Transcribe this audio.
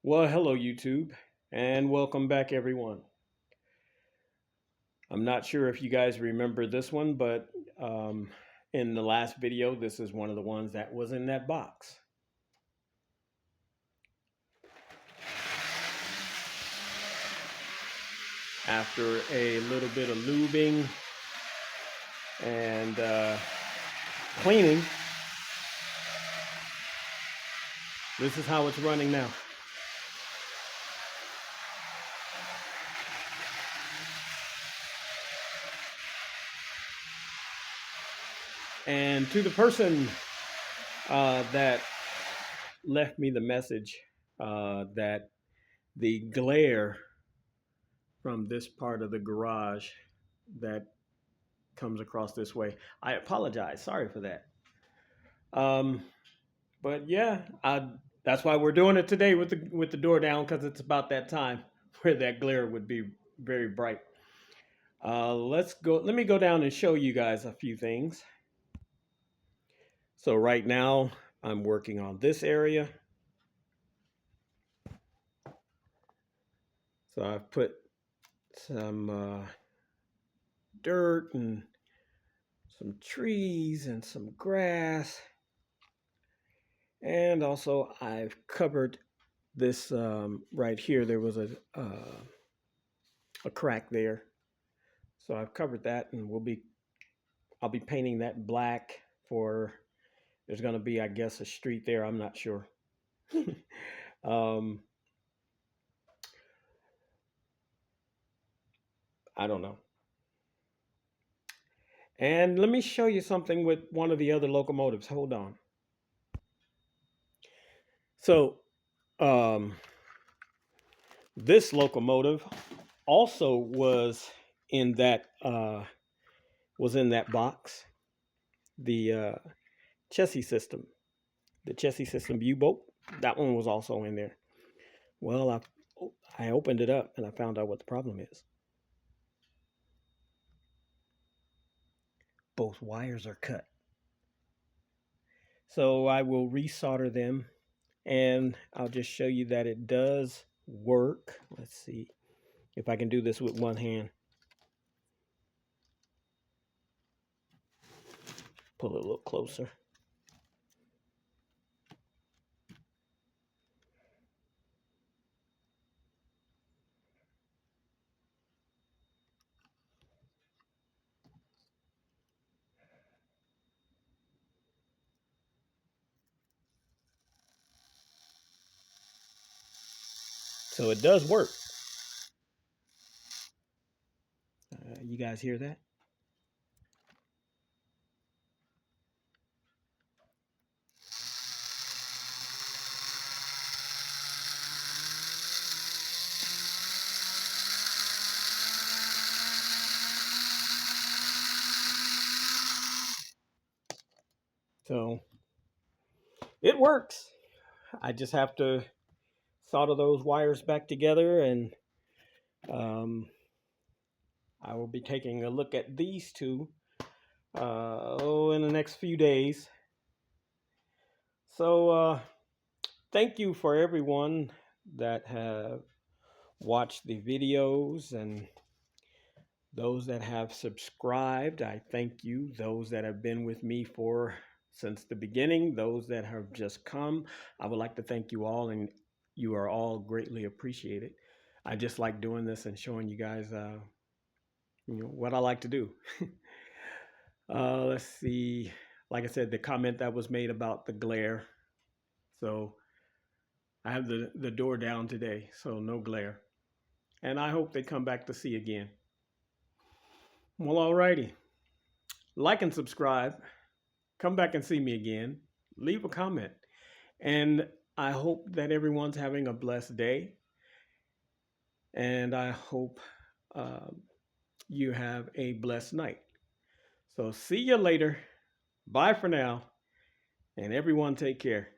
Well, hello YouTube, and welcome back everyone. I'm not sure if you guys remember this one, but in the last video, this is one of the ones that was in that box. After a little bit of lubing and cleaning, this is how it's running now. And to the person that left me the message that the glare from this part of the garage that comes across this way, I apologize. Sorry for that. But yeah, that's why we're doing it today with the door down, because it's about that time where that glare would be very bright. Let's go. Let me go down and show you guys a few things. So right now I'm working on this area. So I've put some dirt and some trees and some grass. And also I've covered this right here. There was a crack there. So I've covered that, and I'll be painting that black for, there's going to be, I guess, a street there. I'm not sure. I don't know. And let me show you something with one of the other locomotives. Hold on. So this locomotive also was in that box, the chassis system, U-boat. That one was also in there. Well, I opened it up and I found out what the problem is. Both wires are cut. So I will resolder them, and I'll just show you that it does work. Let's see if I can do this with one hand. Pull it a little closer. So it does work. You guys hear that? So it works. I just have to solder those wires back together, and I will be taking a look at these two in the next few days. So thank you for everyone that have watched the videos, and those that have subscribed. I thank you. Those that have been with me since the beginning, those that have just come, I would like to thank you all, and you are all greatly appreciated. I just like doing this and showing you guys what I like to do. Let's see. Like I said, the comment that was made about the glare. So I have the door down today, so no glare. And I hope they come back to see again. Well, alrighty. Like and subscribe. Come back and see me again. Leave a comment. And I hope that everyone's having a blessed day. And I hope you have a blessed night. So see you later. Bye for now. And everyone take care.